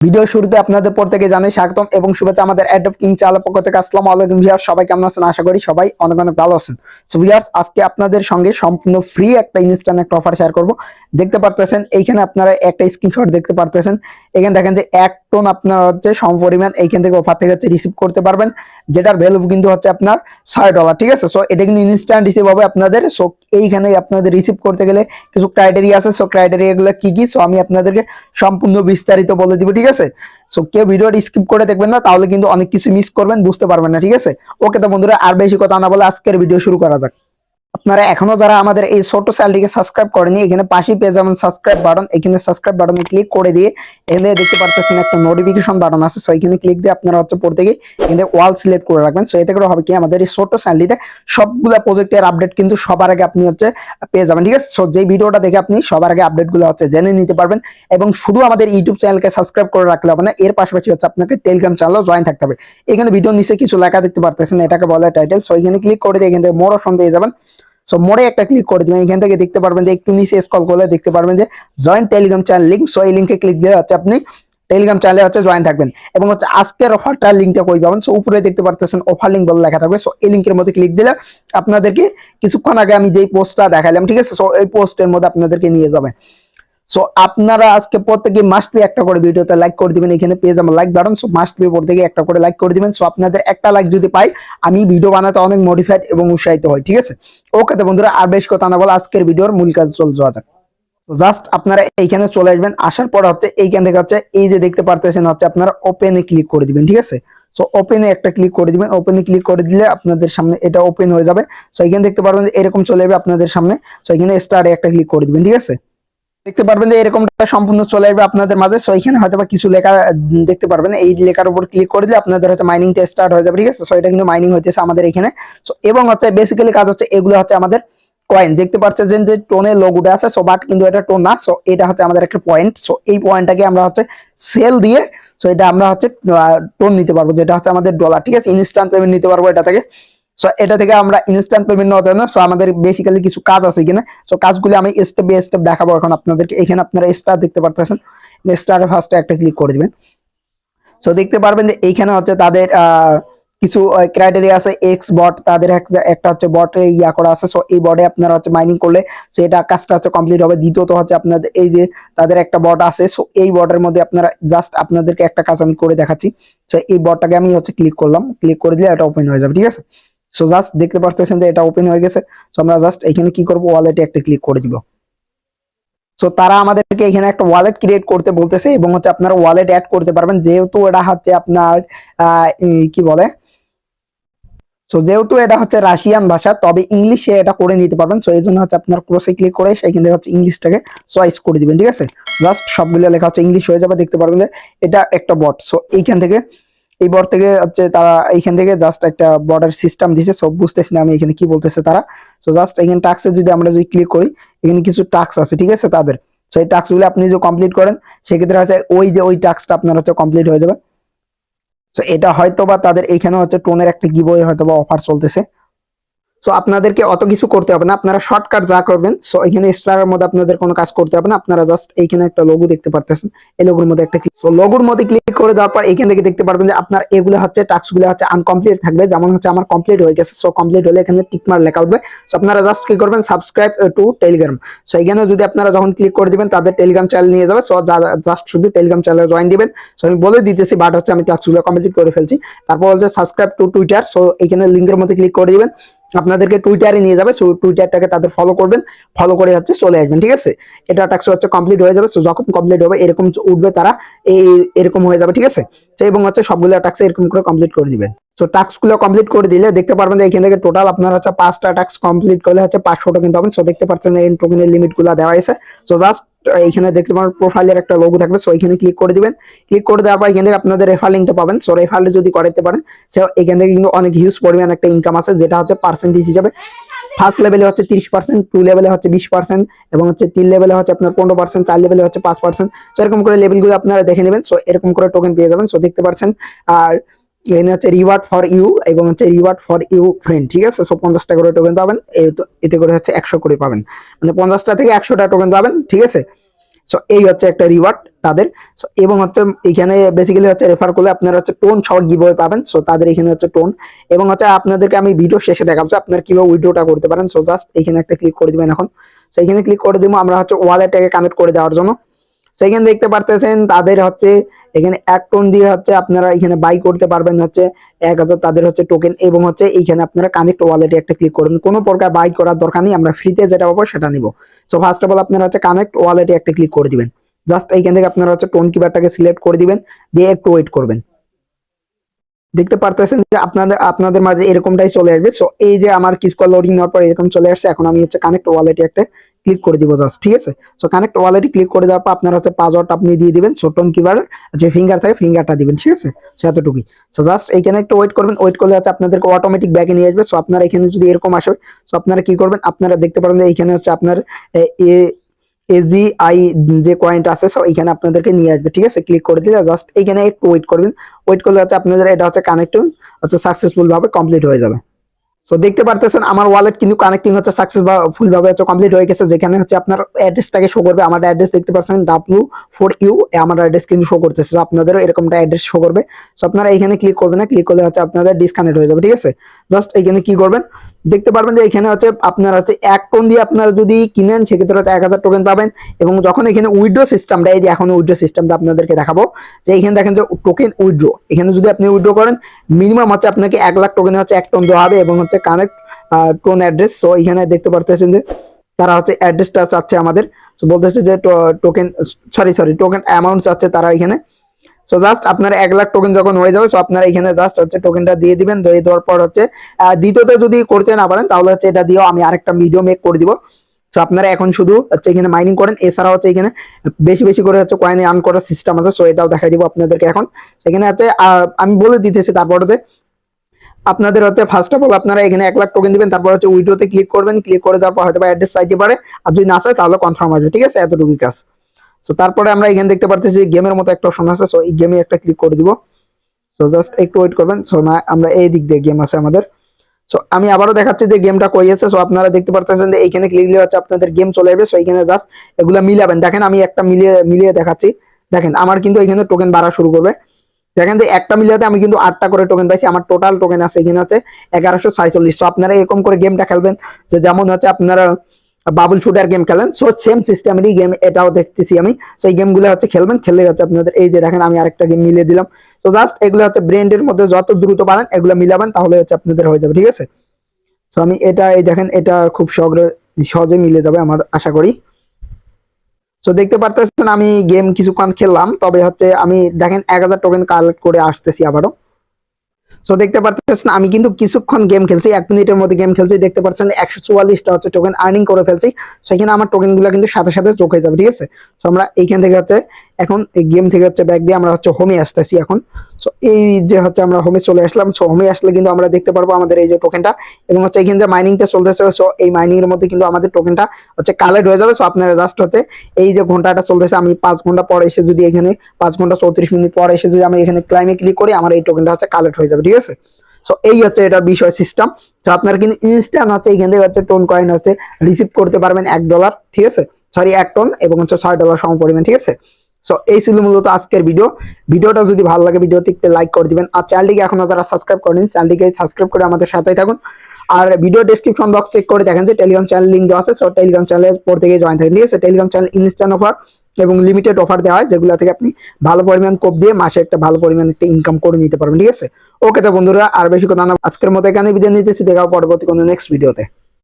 Video শুরুতে আপনাদের প্রত্যেকে জানাই স্বাগতম এবং শুভেচ্ছা আমাদের অ্যাডপ কিং চ্যানেলের পক্ষ থেকে। আসসালামু আলাইকুম ভিউয়ার্স, সবাই কেমন আছেন? আশা করি সবাই অনেক অনেক ভালো আছেন। সো ভিউয়ার্স, আজকে আপনাদের সঙ্গে সম্পূর্ণ ফ্রি একটা ইনস্ট্যান্ট একটা অফার শেয়ার করব। দেখতে পারতেছেন এইখানে আপনারা একটা স্ক্রিনশট দেখতে পারতেছেন। এখানে দেখেন যে 1 টন আপনারা হচ্ছে সমপরিমাণ এইখান থেকে অফার থেকে হচ্ছে রিসিভ করতে পারবেন, যেটার ভ্যালু কিন্তু হচ্ছে আপনার $6। ঠিক আছে, সো এটা কিন্তু ইনস্ট্যান্ট রিসিভ হবে আপনাদের। সো এইখানে আপনাদের রিসিভ করতে গেলে কিছু ক্রাইটেরিয়া আছে। সো ক্রাইটেরিয়া গুলো কি কি, সো আমি আপনাদেরকে সম্পূর্ণ বিস্তারিত বলে দিব। ঠিক আছে, সো কেউ ভিডিওটি স্কিপ করে দেখবেন না, তাহলে কিন্তু অনেক কিছু মিস করবেন, বুঝতে পারবেন না। ঠিক আছে, ওকে তো বন্ধুরা, আর বেশি কথা না বলে আজকের ভিডিও শুরু করা যাক। আপনারা এখনো যারা আমাদের এই ছোট চ্যানেলটিকে সাবস্ক্রাইব করেনি, এখানে পাশেই পেয়ে যাবেন সাবস্ক্রাইব বাটন। এখানে সাবস্ক্রাইব বাটনে ক্লিক করে দিয়ে এখানে দেখতে পাচ্ছেন একটা নোটিফিকেশন বাটন আছে। সো এখানে ক্লিক দিয়ে আপনারা হচ্ছে প্রত্যেকেই এখানে অল সিলেক্ট করে রাখবেন। সো এতে করে হবে কি, আমাদের এই ছোট চ্যানেলটিতে সবগুলা প্রজেক্টের আপডেট কিন্তু সবার আগে আপনি হচ্ছে পেয়ে যাবেন। ঠিক আছে, সো যেই ভিডিওটা দেখে আপনি সবার আগে আপডেটগুলো হচ্ছে জেনে নিতে পারবেন। এবং শুধু আমাদের ইউটিউব চ্যানেলকে সাবস্ক্রাইব করে রাখলে হবে না, এর পাশাপাশি হচ্ছে আপনাকে টেলিগ্রাম চ্যানেলও জয়েন থাকতে হবে। এখানে ভিডিওর নিচে কিছু লেখা দেখতে পারতেছেন, এটাকে বলে টাইটেল। সো এখানে ক্লিক করে দিয়ে এখান থেকে মোর অপশন পেয়ে যাবেন। সো মোড়ে একটা ক্লিক করে দিবেন। এখান থেকে দেখতে পারবেন যে একটু নিচে স্ক্রল করলে দেখতে পারবেন যে join Telegram channel link. So এই লিংকে ক্লিক দিয়ে হচ্ছে আপনি টেলিগ্রাম চ্যানেলে হচ্ছে জয়েন থাকবেন। এবং হচ্ছে আজকের অফারটার লিংকটা কই পাবেন, সো উপরে দেখতে পারতেছেন অফার লিংক বলে লেখা থাকবে। সো এই লিংকের মধ্যে ক্লিক দিলে আপনাদেরকে কিছুক্ষণ আগে আমি যেই পোস্টটা দেখালাম, ঠিক আছে, সো এই পোস্টের মধ্যে আপনাদেরকে নিয়ে যাবে। সো আপনারা আজকে প্রত্যেকে মাস্ট বি একটা করে ভিডিওতে লাইক করে দিবেন। এখানে পেজ আমার like button, so must be প্রত্যেকে একটা করে লাইক করে দিবেন। সো আপনাদের একটা লাইক যদি পাই, আমি ভিডিও বানাতে অনেক মোটিভেট এবং উৎসাহিত হই। ঠিক আছে, ওকে তো বন্ধুরা, আর বেশ কথা না বলে আজকের ভিডিওর মূল কাজ চলে যাওয়া যাক। জাস্ট আপনারা এইখানে চলে আসবেন। আসার পর হচ্ছে এইখান থেকে হচ্ছে এই যে দেখতে পারতেছেন হচ্ছে আপনারা ওপেনে ক্লিক করে দিবেন। ঠিক আছে, সো ওপেনে একটা ক্লিক করে দিবেন। ওপেনে ক্লিক করে দিলে আপনাদের সামনে এটা ওপেন হয়ে যাবে। সো এখানে দেখতে পারবেন যে এরকম চলে যাবে আপনাদের সামনে। সো এখানে স্টার্টে একটা ক্লিক করে দিবেন। ঠিক আছে, দেখতে পারবেন যে এরকমটা সম্পূর্ণ চলে আসবে আপনাদের মাঝে। সো এখানে হয়তো বা কিছু লেখা দেখতে পারবেন, এই লেখার উপর ক্লিক করে দিলে আপনাদের হচ্ছে মাইনিংটা স্টার্ট হয়ে যাবে। ঠিক আছে, সো এটা কিন্তু মাইনিং হইতেছে আমাদের এখানে। সো এবং হচ্ছে বেসিক্যালি কাজ হচ্ছে এগুলো হচ্ছে আমাদের কয়েন। দেখতে পাচ্ছেন যে টোনের লোগোটা আছে, সো বাট কিন্তু এটা টোন না। সো এটা হচ্ছে আমাদের একটা পয়েন্ট। সো এই পয়েন্টটাকে আমরা হচ্ছে সেল দিয়ে, সো এটা আমরা হচ্ছে টোন নিতে পারবো, যেটা হচ্ছে আমাদের ডলার। ঠিক আছে, ইনস্ট্যান্ট পেমেন্ট নিতে পারবো এটা থেকে। সো এটা থেকে আমরা ইনস্ট্যান্ট পেমেন্ট নেওয়ার জন্য সো আমাদের বেসিক্যালি কিছু কাজ আছে এখানে। সো কাজগুলো আমি স্টেপ বাই স্টেপ দেখাবো এখন আপনাদেরকে। এখানে আপনারা স্টার দেখতে পারতেছেন, স্টারের ফার্স্টে একটা ক্লিক করে দিবেন। সো দেখতে পারবেন যে এইখানে হচ্ছে তাদের কিছু ক্রাইটেরিয়া আছে। এক্স বট, তাদের একটা হচ্ছে বট ইয়া করা আছে। সো এই বটে আপনারা হচ্ছে মাইনিং করলে সেটা কাজটা হচ্ছে কমপ্লিট হবে। দ্বিতীয়ত হচ্ছে আপনাদের এই যে তাদের একটা বট আছে। সো এই বটের মধ্যে আপনারা জাস্ট আপনাদেরকে একটা কাজ আমি করে দেখাচ্ছি। সো এই বটটাকে আমি হচ্ছে ক্লিক করলাম, ক্লিক করে দিলে এটা ওপেন হয়ে যাবে। ঠিক আছে, সো জাস্ট দেখতে পারতেছেন যে এটা ওপেন হয়ে গেছে। সো আমরা জাস্ট এখানে কি করব, ওয়ালেটে একটা ক্লিক করে দিব। সো তারা আমাদেরকে এখানে একটা ওয়ালেট ক্রিয়েট করতে বলতেছে এবং হচ্ছে আপনারা ওয়ালেট অ্যাড করতে পারবেন, যেহেতু এটা হচ্ছে আপনার কি বলে, সো যেহেতু এটা হচ্ছে রাশিয়ান ভাষা, তবে ইংলিশে এটা করে নিতে পারবেন। সো এই জন্য হচ্ছে আপনার ক্রসে ক্লিক করে সেখান থেকে হচ্ছে ইংলিশটাকে চয়েস করে দিবেন। ঠিক আছে, জাস্ট সবগুলো লেখা হচ্ছে ইংলিশ হয়ে যাবে। দেখতে পারবেন যে এটা একটা বট। সো এইখান থেকে এই বট থেকে হচ্ছে তারা এইখান থেকে জাস্ট একটা বর্ডার সিস্টেম দিছে। সব বুঝতেছি না আমি এখানে কি বলতেছে তারা। সো জাস্ট এখানে টাস্কে যদি আমরা যদি ক্লিক করি, এখানে কিছু টাস্ক আছে। ঠিক আছে, তাদের সো এই টাস্কগুলো আপনি যদি কমপ্লিট করেন, সেক্ষেত্রে হচ্ছে ওই টাস্কটা আপনার হচ্ছে কমপ্লিট হয়ে যাবে। সো এটা হয়তো বা তাদের এইখানে হচ্ছে টোনের একটা গিভওয়ে হয়তো বা অফার চলতেছে। সো আপনাদেরকে অত কিছু করতে হবে না, আপনারা শর্টকাট যা করবেন, সো এখানে স্টারের মধ্যে আপনাদের কোনো কাজ করতে হবে না। আপনারা জাস্ট এইখানে একটা লোগো দেখতে পারতেছেন, এই লোগোর মধ্যে একটা ক্লিক, সো লোগোর মধ্যে ক্লিক করে দেওয়ার পর এখান থেকে দেখতে পারবেন যে আপনার এগুলো হচ্ছে টাস্কগুলো হচ্ছে আনকমপ্লিট থাকবে। যেমন হচ্ছে আমার কমপ্লিট হয়ে গেছে। সো কমপ্লিট হলে এখানে টিক মার্ক লেখা উঠবে। সো আপনারা জাস্ট কি করবেন, সাবস্ক্রাইব টু টেলিগ্রাম। সো এখানে যদি আপনারা যখন ক্লিক করে দিবেন, তাদের টেলিগ্রাম চ্যানেল নিয়ে যাবে। সো জাস্ট শুধু টেলিগ্রাম চ্যানেলে জয়েন দিবেন। সো আমি বলে দিতেছি, বাট হচ্ছে আমি টাস্কগুলো কমপ্লিট করে ফেলছি। তারপর হচ্ছে সাবস্ক্রাইব টু টুইটার। সো এখানে লিঙ্কের মধ্যে ক্লিক করে দিবেন, আপনাদেরকে টুইটারে নিয়ে যাবে। সো টুইটারটাকে তাদের ফলো করবেন, ফলো করে হচ্ছে চলে আসবেন। ঠিক আছে, এটা টাস্ক হচ্ছে কমপ্লিট হয়ে যাবে। সো যখন কমপ্লিট হবে এরকম উঠবে, তারা এরকম হয়ে যাবে। ঠিক আছে, এবং হচ্ছে সবগুলো টাস্ক এরকম করে কমপ্লিট করে দিবেন। সো টাস্কগুলো কমপ্লিট করে দিলে দেখতে পারবেন যে এখান থেকে টোটাল আপনার হচ্ছে 5টা টাস্ক কমপ্লিট করলে হচ্ছে 500 টোকেন পাবেন। সো দেখতে পাচ্ছেন এই টোকেনের লিমিটগুলো দেওয়া আছে। সো জাস্ট এইখানে দেখতে পাবেন প্রোফাইলের একটা লোগো থাকবে। সো এখানে ক্লিক করে দিবেন। ক্লিক করে দেওয়ার পর এখান থেকে আপনাদের রেফার লিঙ্কটা পাবেন। সো রেফার যদি করতে পারেন, সো এখান থেকে কিন্তু অনেক হিউজ পরিমাণ একটা ইনকাম আছে, যেটা হচ্ছে পার্সেন্টেজ হিসাবে ফার্স্ট লেভেলে হচ্ছে 30%, 2 লেভেলে হচ্ছে 20%, এবং হচ্ছে 3 লেভেলে হচ্ছে আপনার 15%, 4 লেভেলে হচ্ছে 5%। সো এরকম করে লেভেলগুলো আপনারা দেখে নেবেন। সো এরকম করে টোকেন পেয়ে যাবেন। সো দেখতে পাচ্ছেন আর এখানে হচ্ছে রিওয়ার্ড ফর ইউ এবং হচ্ছে রিওয়ার্ড ফর ইউ ফ্রেন্ড। ঠিক আছে, সো 50টা করে টোকেন পাবেন। এতে করে হচ্ছে 100 করে পাবেন, মানে 50টা থেকে 100টা টোকেন পাবেন। ঠিক আছে, সো এই হচ্ছে একটা রিওয়ার্ড তাদের। সো এবং হচ্ছে এখানে বেসিক্যালি হচ্ছে রেফার করলে আপনারা হচ্ছে টোন সহ গিভঅ্যাওয়ে পাবেন। সো তাদের এখানে হচ্ছে টোন, এবং হচ্ছে আপনাদেরকে আমি ভিডিও শেষে দেখাবো আপনারা কিভাবে উইথড্রটা করতে পারেন। সো জাস্ট এখানে একটা ক্লিক করে দিবেন এখন। সো এখানে ক্লিক করে দিব আমরা হচ্ছে ওয়ালেটটাকে কানেক্ট করে দেওয়ার জন্য। সেখানে দেখতে পারতেছেন তাদের হচ্ছে এখানে 1 টোন দিয়ে হচ্ছে আপনারা এখানে বাই করতে পারবেন হচ্ছে 1000 তাদের হচ্ছে টোকেন, এবং হচ্ছে এইখানে আপনারা কানেক্ট ওয়ালেটে একটা ক্লিক করবেন। কোনো প্রকার বাই করার দরকার নেই, আমরা ফ্রিতে যেটা পাবো সেটা নিব। সো ফার্স্ট অফ অল আপনারা হচ্ছে কানেক্ট ওয়ালেটে একটা ক্লিক করে দিবেন। জাস্ট এইখান থেকে আপনারা হচ্ছে টোন কিবারটাকে সিলেক্ট করে দিবেন, দিয়ে একটু ওয়েট করবেন। দেখতে পারতেছেন যে আপনাদের মাঝে এরকমটাই চলে আসবে। সো এই যে আমার কিছুক্ষণ লোডিং নেওয়ার পর এরকম চলে আসছে। এখন আমি হচ্ছে কানেক্ট ওয়ালেটে একটা ক্লিক করে দিব জাস্ট, ঠিক আছে। সো কানেক্ট ওয়ালেটে ক্লিক করে দেওয়ার পর আপনার হচ্ছে পাসওয়ার্ড আপনি দিয়ে দিবেন। সো টোন কিবার যে ফিঙ্গার থাকে ফিঙ্গারটা দিবেন, ঠিক আছে। সো এতটুকুই। সো জাস্ট এইখানে একটু ওয়েট করবেন, ওয়েট করলে হচ্ছে আপনাদেরকে অটোমেটিক ব্যাকে নিয়ে আসবে। সো আপনারা এখানে যদি এরকম আসে, সো আপনারা কি করবেন, আপনারা দেখতে পারবেন যে এখানে হচ্ছে আপনার এজিআই যে কয়েনটা আছে, সো এখানে আপনাদেরকে নিয়ে আসবে, ঠিক আছে। ক্লিক করে দিলে জাস্ট এখানে একটু ওয়েট করবেন, ওয়েট করলে হচ্ছে আপনাদের এটা হচ্ছে কানেক্ট হচ্ছে সাকসেসফুল ভাবে কমপ্লিট হয়ে যাবে। সো দেখতে পারতেছেন আমার ওয়ালেট কিন্তু কানেক্টিং হচ্ছে সাকসেসফুল ভাবে হচ্ছে কমপ্লিট হয়ে গেছে। যেখানে হচ্ছে আপনার অ্যাড্রেসটাকে শো করবে, আমার অ্যাড্রেস দেখতে পাচ্ছেন W4U, আমার অ্যাড্রেস কিন্তু শো করতেছে। আপনাদেরও এরকমটা অ্যাড্রেস শো করবে। সো আপনারা এখানে ক্লিক করবেন না, ক্লিক করলে হচ্ছে আপনাদের ডিসকানেক্ট হয়ে যাবে, ঠিক আছে। জাস্ট এখানে কি করবেন, দেখতে পারবেন যে এখানে হচ্ছে আপনার হচ্ছে 1 টোন দিয়ে আপনারা যদি কিনেন সেক্ষেত্রে হচ্ছে 1000 টোকেন পাবেন। এবং যখন এখানে উইথড্র সিস্টেমটা, এই যে এখন উইথড্র সিস্টেমটা আপনাদেরকে দেখাবো, যে এখানে দেখেন যে টোকেন উইথড্র, এখানে যদি আপনি উইথড্র করেন মিনিমাম হচ্ছে আপনাকে 1 লাখ টোকেনে হচ্ছে 1 টোন দেওয়া হবে, এবং হচ্ছে কানেক্ট টোন অ্যাড্রেস। সো এখানে দেখতে পারতেছেন যে তারা হচ্ছে অ্যাড্রেসটা চাচ্ছে আমাদের। তো বলতেছে যে টোকেন টোকেন অ্যামাউন্ট চাচ্ছে তারা এখানে। সো জাস্ট আপনার 1 লাখ টোকেন যখন হয়ে যাবে, সো আপনারা এখানে জাস্ট হচ্ছে টোকেনটা দিয়ে দিবেন। দিয়ে দেওয়ার পর হচ্ছে দ্বিতীয়তে যদি করতে না পারেন তাহলে হচ্ছে এটা দিয়েও আমি আরেকটা ভিডিও মেক করে দিব। সো আপনারা এখন শুধু হচ্ছে এখানে মাইনিং করেন, এছাড়া হচ্ছে এখানে বেশি বেশি করে হচ্ছে কয়েন আর্ন করার সিস্টেম আছে। সো এটাও দেখাই দিব আপনাদেরকে এখন। সেখানে হচ্ছে আমি বলে দিতেছি তারপরে আপনাদের হচ্ছে ফার্স্ট অফ অল আপনারা এখানে 1 লাখ টোকেন দিবেন, তারপর হচ্ছে উইড্রোতে ক্লিক করবেন, ক্লিক করে দেওয়ার পর হয়তো অ্যাড্রেস চাইতে পারে, আর যদি না চায় তাহলে কনফার্ম আসবে, ঠিক আছে। এতটুকুই কাজ। সো তারপরে আমরা এখানে দেখতে পারতেছি গেমের মতো একটা অপশন আছে। সো এই গেমে একটা ক্লিক করে দিব। সো জাস্ট একটু ওয়েট করবেন। সো না আমরা এই দিক দিয়ে গেম আছে আমাদের। সো আমি আবারও দেখাচ্ছি যে গেমটা কই আছে। সো আপনারা দেখতে পারতেছেন যে এইখানে ক্লিক দিলে হচ্ছে আপনাদের গেম চলে আসবে। সো এখানে জাস্ট এগুলা মিলাবেন। দেখেন আমি একটা মিলিয়ে মিলিয়ে দেখাচ্ছি। দেখেন আমার কিন্তু এখানে টোকেন বাড়া শুরু করবে। দেখেন যে একটা মিলিয়াতে আমি কিন্তু 8টা করে টোকেন পাইছি। আমার টোটাল টোকেন আছে এখানে হচ্ছে 1146। সো আপনারা এরকম করে গেমটা খেলবেন, যে যেমন হচ্ছে আপনারা বাবল শুটার গেম খেলেন। সো সেম সিস্টেমেরই গেম এটাও দেখতেছি আমি। সো এই গেমগুলো হচ্ছে খেলবেন, খেললে হচ্ছে আপনাদের এই যে দেখেন আমি আরেকটা গেম মিলিয়ে দিলাম। সো জাস্ট এগুলো হচ্ছে ব্রেন্ডের মধ্যে যত দ্রুত পারেন এগুলো মিলাবেন, তাহলে হচ্ছে আপনাদের হয়ে যাবে, ঠিক আছে। সো আমি এটা এই দেখেন এটা খুব সহজে মিলে যাবে আমার আশা করি। সো দেখতে পারতেছেন আমি গেম কিছুক্ষণ খেললাম, তবে হচ্ছে আমি দেখেন 1000 টোকেন কালেক্ট করে আসতেছি আবারও। সো দেখতে পারতেছেন আমি কিন্তু কিছুক্ষণ গেম খেলছি, 1 মিনিটের মধ্যে গেম খেলছি। দেখতে পাচ্ছেন 144টা হচ্ছে টোকেন আর্নিং করে ফেলছি। সেখানে আমার টোকেন গুলো কিন্তু সাথে সাথে চোখ হয়ে যাবে, ঠিক আছে। সো আমরা এইখান থেকে হচ্ছে এখন এই গেম থেকে হচ্ছে ব্যাক দিয়ে আমরা হচ্ছে হোমে আসতেছি এখন। সো এই যে হচ্ছে আমরা হোমে চলে আসলাম। সো হোমে আসলে কিন্তু আমরা দেখতে পারবো আমাদের এই যে টোকেনটা, এবং হচ্ছে এখানে যে মাইনিংটা চলতেছে। সো এই মাইনিং এর মধ্যে কিন্তু আমাদের টোকেনটা হচ্ছে কালেক্ট হয়ে যাবে। সো আপনারা জাস্ট হচ্ছে এই যে ঘন্টাটা চলতেছে, আমি 5 ঘন্টা পর এসে যদি এখানে 5 ঘন্টা 34 মিনিট পর এসে যদি আমি এখানে ক্লাইমে ক্লিক করি, আমার এই টোকেনটা হচ্ছে কালেক্ট হয়ে যাবে, ঠিক আছে। সো এই হচ্ছে এটা বিষয় সিস্টেম। তো আপনারা কিন্তু ইনস্ট্যান্ট হচ্ছে এখান থেকে হচ্ছে টোন কয়েন হচ্ছে রিসিভ করতে পারবেন $1, ঠিক আছে। সরি 1 টোন, এবং হচ্ছে $6 সম পরিমাণ, ঠিক আছে। সো এই ছিল মূলত আজকের ভিডিওটা যদি ভালো লাগে ভিডিওতে লাইক করে দিবেন, আর চ্যানেলটিকে এখনো যারা সাবস্ক্রাইব করেন চ্যানেলটিকে সাবস্ক্রাইব করে আমাদের সাথেই থাকুন। আর ভিডিও ডেসক্রিপশন বক্স চেক করে দেখেন যে টেলিগ্রাম চ্যানেল লিংক দেওয়া আছে। সো টেলিগ্রাম চ্যানেলের পর থেকে জয়েন থাকেন, ঠিক আছে। টেলিগ্রাম চ্যানেল ইনস্ট্যান্ট অফার এবং লিমিটেড অফার দেওয়া হয়, যেগুলো থেকে আপনি ভালো পরিমাণ কোপ দিয়ে মাসে একটা ভালো পরিমাণ একটা ইনকাম করে নিতে পারবেন, ঠিক আছে। ওকে তো বন্ধুরা, আর বেশি কথা না, আজকের মতো এখানে বিদায় নিতেছি। দেখা হবে পরবর্তী কোনো নেক্সট ভিডিওতে।